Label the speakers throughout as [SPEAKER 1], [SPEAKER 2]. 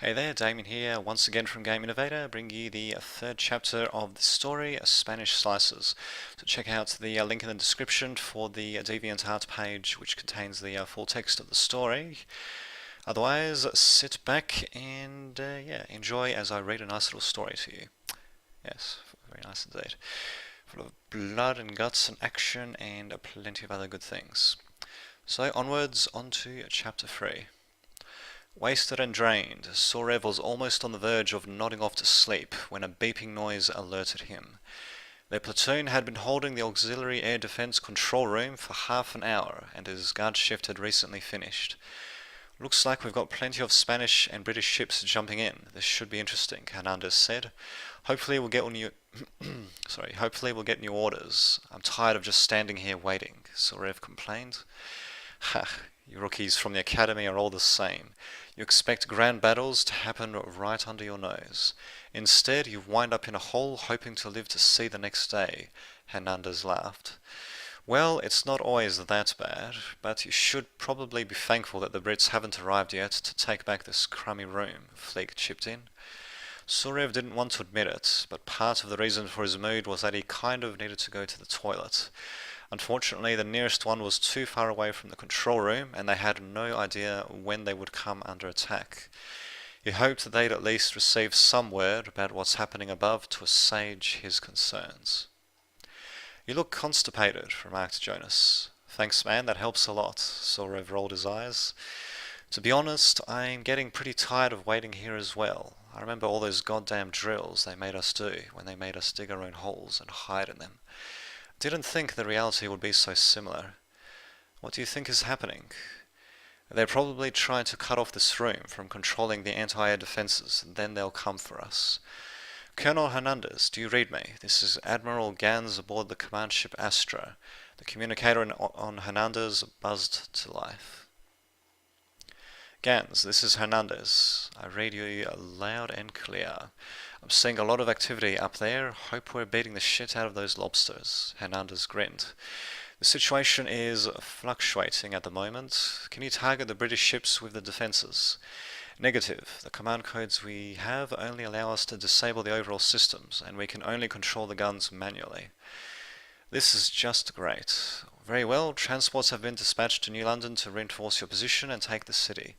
[SPEAKER 1] Hey there, Damien here, once again from Game Innovator, bringing you the third chapter of the story, Spanish Slices. So check out the link in the description for the DeviantArt page, which contains the full text of the story. Otherwise, sit back and enjoy as I read a nice little story to you. Yes, very nice indeed. Full of blood and guts and action and plenty of other good things. So onwards, on to chapter 3. Wasted and drained, Suarev was almost on the verge of nodding off to sleep when a beeping noise alerted him. Their platoon had been holding the auxiliary air defense control room for half an hour, and his guard shift had recently finished. Looks like we've got plenty of Spanish and British ships jumping in. This should be interesting, Hernandez said. Hopefully we'll get new orders. I'm tired of just standing here waiting, Suarev complained. Ha, you rookies from the academy are all the same. You expect grand battles to happen right under your nose. Instead, you wind up in a hole hoping to live to see the next day, Hernandez laughed. Well, it's not always that bad, but you should probably be thankful that the Brits haven't arrived yet to take back this crummy room, Fleek chipped in. Suarev didn't want to admit it, but part of the reason for his mood was that he kind of needed to go to the toilet. Unfortunately, the nearest one was too far away from the control room, and they had no idea when they would come under attack. He hoped that they'd at least receive some word about what's happening above to assuage his concerns. You look constipated, remarked Jonas. Thanks, man, that helps a lot, Suarev rolled his eyes. To be honest, I'm getting pretty tired of waiting here as well. I remember all those goddamn drills they made us do when they made us dig our own holes and hide in them. Didn't think the reality would be so similar. What do you think is happening? They're probably trying to cut off this room from controlling the anti-air defenses, and then they'll come for us. Colonel Hernandez, do you read me? This is Admiral Gans aboard the command ship Astra. The communicator on Hernandez buzzed to life. Gans, this is Hernandez. I read you loud and clear. I'm seeing a lot of activity up there. Hope we're beating the shit out of those lobsters. Hernandez grinned. The situation is fluctuating at the moment. Can you target the British ships with the defences? Negative. The command codes we have only allow us to disable the overall systems, and we can only control the guns manually. This is just great. Very well, transports have been dispatched to New London to reinforce your position and take the city.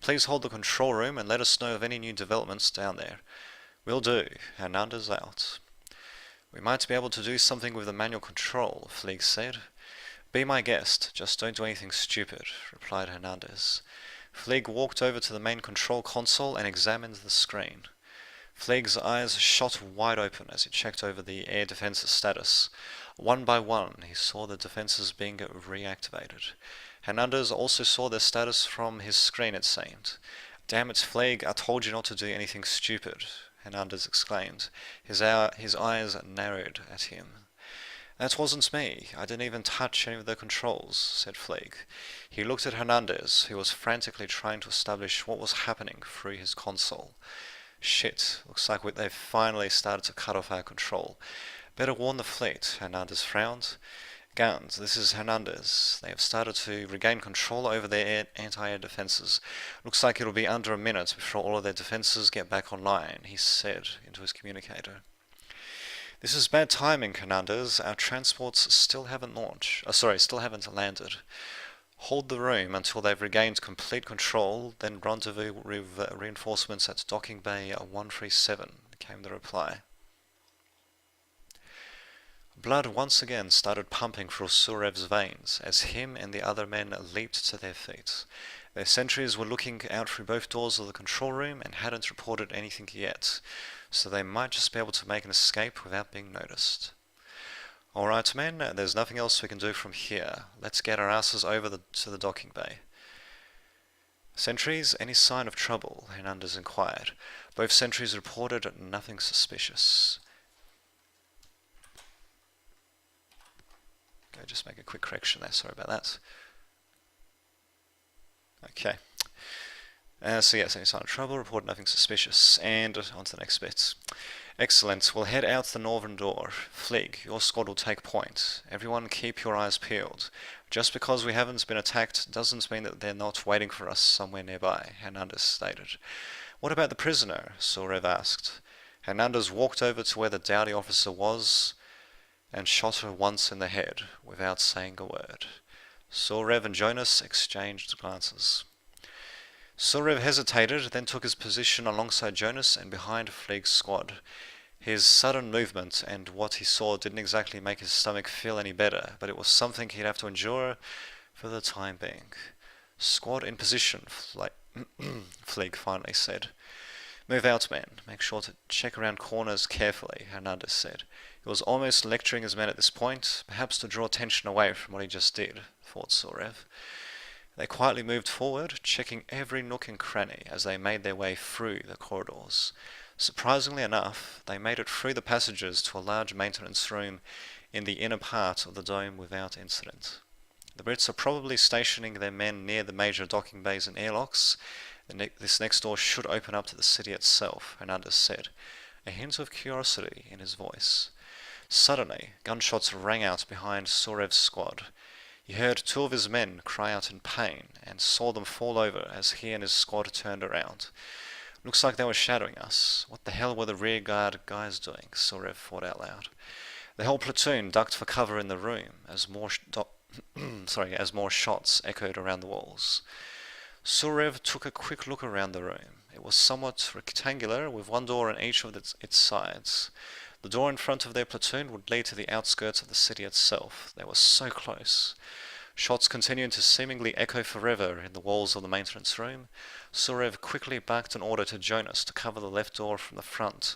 [SPEAKER 1] Please hold the control room and let us know of any new developments down there. Will do. Hernandez out. We might be able to do something with the manual control, Fleek said. Be my guest, just don't do anything stupid, replied Hernandez. Fleek walked over to the main control console and examined the screen. Fleek's eyes shot wide open as he checked over the air defenses status. One by one, he saw the defenses being reactivated. Hernandez also saw their status from his screen, it seemed. Damn it, Fleek, I told you not to do anything stupid, Hernandez exclaimed. His eyes narrowed at him. That wasn't me. I didn't even touch any of the controls, said Fleek. He looked at Hernandez, who was frantically trying to establish what was happening through his console. Shit, looks like they've finally started to cut off our control. Better warn the fleet, Hernandez frowned. Guns, this is Hernandez. They have started to regain control over their anti-air defenses. Looks like it'll be under a minute before all of their defenses get back online, he said into his communicator. This is bad timing, Hernandez. Our transports still haven't landed. Hold the room until they've regained complete control, then rendezvous with reinforcements at Docking Bay 137, came the reply. Blood once again started pumping through Suarev's veins as him and the other men leaped to their feet. Their sentries were looking out through both doors of the control room and hadn't reported anything yet, so they might just be able to make an escape without being noticed. Alright men, there's nothing else we can do from here. Let's get our asses over to the docking bay. Sentries, any sign of trouble? Hernandez inquired. Both sentries reported nothing suspicious. Okay, just make a quick correction there, sorry about that. Okay. So yes, any sign of trouble, report nothing suspicious. And on to the next bit. Excellent, we'll head out the northern door. Fleek, your squad will take point. Everyone keep your eyes peeled. Just because we haven't been attacked doesn't mean that they're not waiting for us somewhere nearby, Hernandez stated. What about the prisoner? Suarev asked. Hernandez walked over to where the dowdy officer was and shot her once in the head without saying a word. Suarev and Jonas exchanged glances. Suarev hesitated, then took his position alongside Jonas and behind Fleeg's squad. His sudden movement and what he saw didn't exactly make his stomach feel any better, but it was something he'd have to endure for the time being. Squad in position, Fleeg finally said. Move out, men. Make sure to check around corners carefully, Hernandez said. He was almost lecturing his men at this point, perhaps to draw attention away from what he just did, thought Suarev. They quietly moved forward, checking every nook and cranny as they made their way through the corridors. Surprisingly enough, they made it through the passages to a large maintenance room in the inner part of the dome without incident. The Brits are probably stationing their men near the major docking bays and airlocks. This next door should open up to the city itself, Hernandez said, a hint of curiosity in his voice. Suddenly, gunshots rang out behind Suarev's squad. He heard two of his men cry out in pain and saw them fall over as he and his squad turned around. Looks like they were shadowing us. What the hell were the rear guard guys doing? Suarev thought out loud. The whole platoon ducked for cover in the room as more shots echoed around the walls. Suarev took a quick look around the room. It was somewhat rectangular, with one door on each of its sides. The door in front of their platoon would lead to the outskirts of the city itself. They were so close. Shots continued to seemingly echo forever in the walls of the maintenance room. Suarev quickly barked an order to Jonas to cover the left door from the front,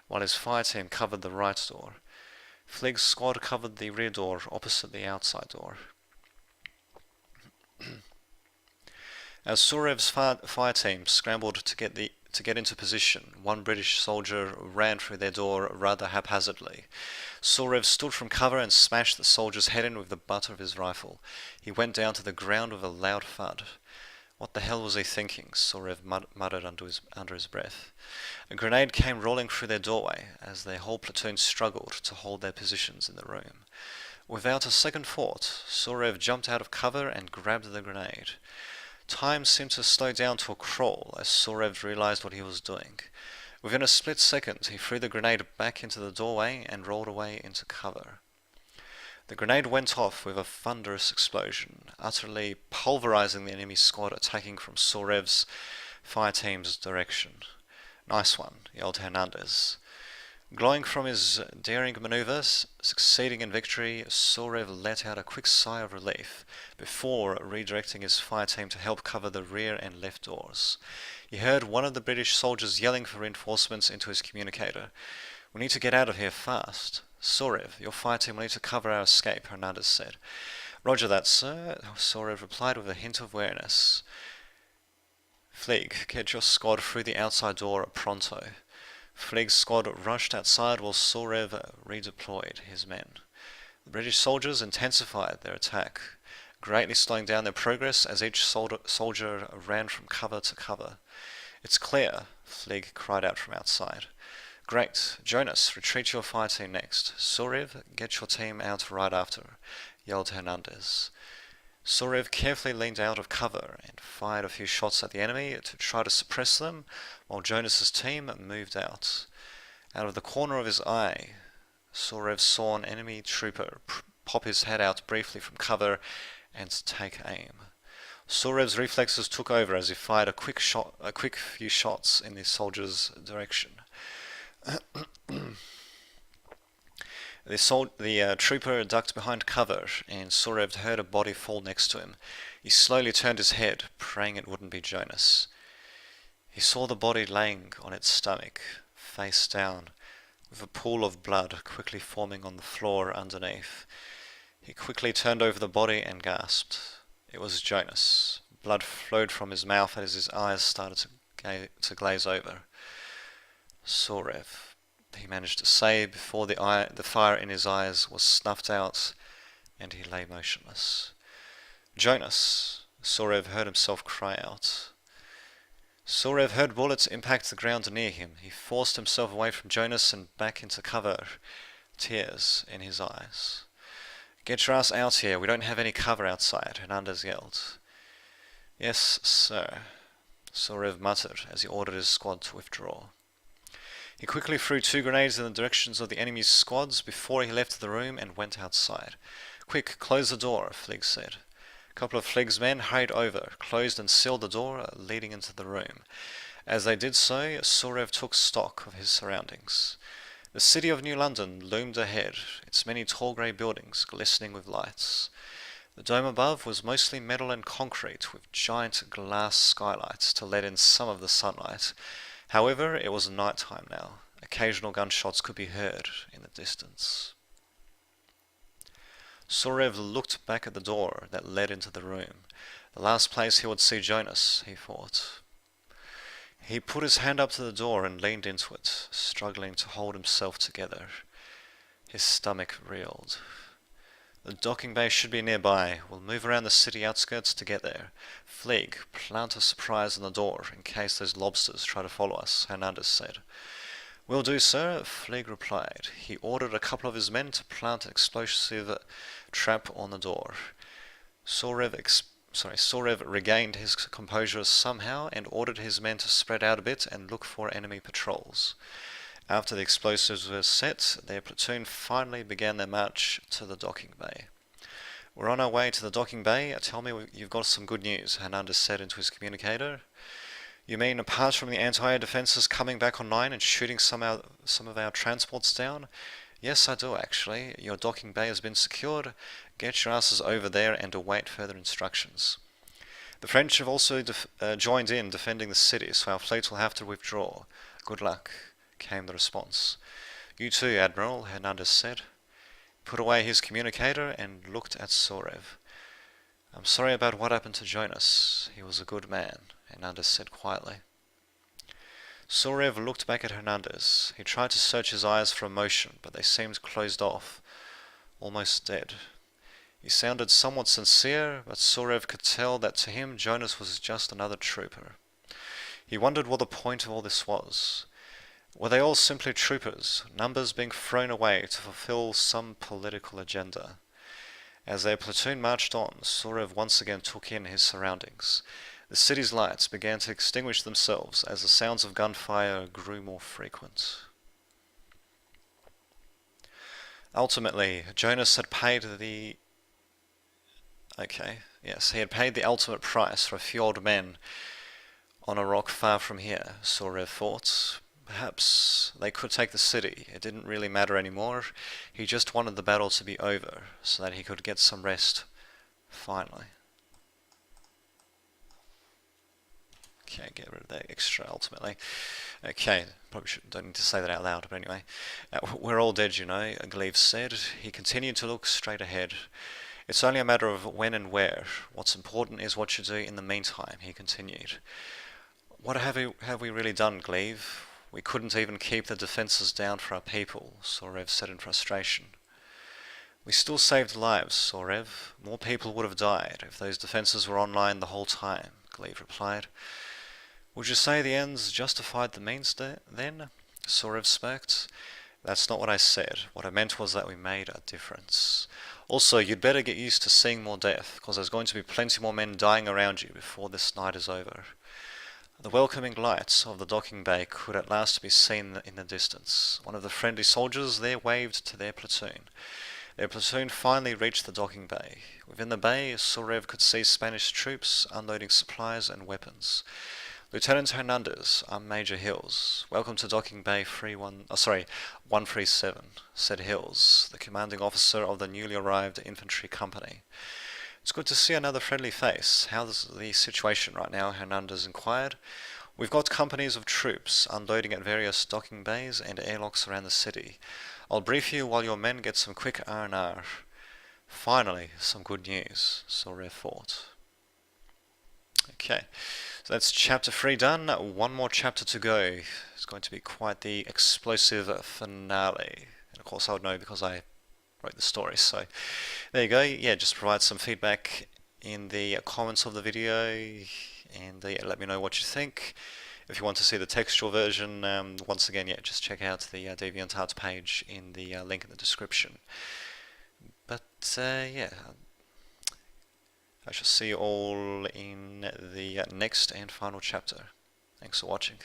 [SPEAKER 1] while his fire team covered the right door. Fleeg's squad covered the rear door opposite the outside door. As Suarev's fire team scrambled to get into position, one British soldier ran through their door rather haphazardly. Suarev stood from cover and smashed the soldier's head in with the butt of his rifle. He went down to the ground with a loud thud. What the hell was he thinking? Suarev muttered under his breath. A grenade came rolling through their doorway as their whole platoon struggled to hold their positions in the room. Without a second thought, Suarev jumped out of cover and grabbed the grenade. Time seemed to slow down to a crawl as Suarev realized what he was doing. Within a split second, he threw the grenade back into the doorway and rolled away into cover. The grenade went off with a thunderous explosion, utterly pulverizing the enemy squad attacking from Suarev's fire team's direction. Nice one, yelled Hernandez. Glowing from his daring maneuvers, succeeding in victory, Suarev let out a quick sigh of relief before redirecting his fire team to help cover the rear and left doors. He heard one of the British soldiers yelling for reinforcements into his communicator. We need to get out of here fast. Suarev, your fire team will need to cover our escape, Hernandez said. Roger that, sir, Suarev replied with a hint of wariness. Fleeg, get your squad through the outside door pronto. Fleeg's squad rushed outside while Suarev redeployed his men. The British soldiers intensified their attack, greatly slowing down their progress as each soldier ran from cover to cover. It's clear, Fleeg cried out from outside. Great. Jonas, retreat your fire team next. Suarev, get your team out right after, yelled Hernandez. Suarev carefully leaned out of cover and fired a few shots at the enemy to try to suppress them, while Jonas's team moved out. Out of the corner of his eye, Suarev saw an enemy trooper pop his head out briefly from cover and take aim. Suarev's reflexes took over as he fired a quick few shots in the soldier's direction. The trooper ducked behind cover, and Suarev heard a body fall next to him. He slowly turned his head, praying it wouldn't be Jonas. He saw the body laying on its stomach, face down, with a pool of blood quickly forming on the floor underneath. He quickly turned over the body and gasped. It was Jonas. Blood flowed from his mouth as his eyes started to glaze over. Suarev, he managed to say before the fire in his eyes was snuffed out and he lay motionless. Jonas, Suarev heard himself cry out. Suarev heard bullets impact the ground near him. He forced himself away from Jonas and back into cover, tears in his eyes. Get your ass out here, we don't have any cover outside, Hernandez yelled. Yes, sir. Suarev muttered as he ordered his squad to withdraw. He quickly threw 2 grenades in the directions of the enemy's squads before he left the room and went outside. "Quick, close the door," Flig said. A couple of Flig's men hurried over, closed and sealed the door leading into the room. As they did so, Suarev took stock of his surroundings. The city of New London loomed ahead, its many tall grey buildings glistening with lights. The dome above was mostly metal and concrete, with giant glass skylights to let in some of the sunlight. However, it was night time now. Occasional gunshots could be heard in the distance. Suarev looked back at the door that led into the room. The last place he would see Jonas, he thought. He put his hand up to the door and leaned into it, struggling to hold himself together. His stomach reeled. The docking bay should be nearby. We'll move around the city outskirts to get there. Flig, plant a surprise on the door in case those lobsters try to follow us, Hernandez said. "Will do, sir," Flig replied. He ordered a couple of his men to plant an explosive trap on the door. Suarev regained his composure somehow and ordered his men to spread out a bit and look for enemy patrols. After the explosives were set, their platoon finally began their march to the docking bay. "We're on our way to the docking bay. Tell me you've got some good news," Hernandez said into his communicator. "You mean apart from the anti-air defences coming back online and shooting some of our transports down?" "Yes, I do actually. Your docking bay has been secured. Get your asses over there and await further instructions. The French have also joined in defending the city, so our fleet will have to withdraw. Good luck," came the response. "You too, Admiral," Hernandez said. He put away his communicator and looked at Suarev. "I'm sorry about what happened to Jonas. He was a good man," Hernandez said quietly. Suarev looked back at Hernandez. He tried to search his eyes for emotion, but they seemed closed off, almost dead. He sounded somewhat sincere, but Suarev could tell that to him Jonas was just another trooper. He wondered what the point of all this was. Were they all simply troopers, numbers being thrown away to fulfill some political agenda? As their platoon marched on, Suarev once again took in his surroundings. The city's lights began to extinguish themselves as the sounds of gunfire grew more frequent. Ultimately, Jonas had paid he had paid the ultimate price for a few old men on a rock far from here, Suarev thought. Perhaps they could take the city. It didn't really matter anymore. He just wanted the battle to be over so that he could get some rest, finally. Okay, get rid of that extra ultimately. Okay, don't need to say that out loud, but anyway. "We're all dead, you know," Glaive said. He continued to look straight ahead. "It's only a matter of when and where. What's important is what you do in the meantime," he continued. "What have we really done, Glaive? We couldn't even keep the defences down for our people," Suarev said in frustration. "We still saved lives, Suarev. More people would have died if those defences were online the whole time," Glaive replied. "Would you say the ends justified the means then?" Suarev smirked. "That's not what I said. What I meant was that we made a difference. Also, you'd better get used to seeing more death, because there's going to be plenty more men dying around you before this night is over." The welcoming lights of the docking bay could at last be seen in the distance. One of the friendly soldiers there waved to their platoon. Their platoon finally reached the docking bay. Within the bay, Suarev could see Spanish troops unloading supplies and weapons. "Lieutenant Hernandez, I'm Major Hills. Welcome to Docking Bay 137, said Hills, the commanding officer of the newly arrived infantry company. "It's good to see another friendly face. How's the situation right now?" Hernandez inquired. "We've got companies of troops unloading at various docking bays and airlocks around the city. I'll brief you while your men get some quick R&R. Finally, some good news," Suarev thought. Okay, so that's chapter 3 done. One more chapter to go. It's going to be quite the explosive finale. And of course I would know because I wrote the story. So there you go. Yeah, just provide some feedback in the comments of the video and let me know what you think. If you want to see the textual version, once again, yeah, just check out the DeviantArt page in the link in the description. But yeah, I shall see you all in the next and final chapter. Thanks for watching.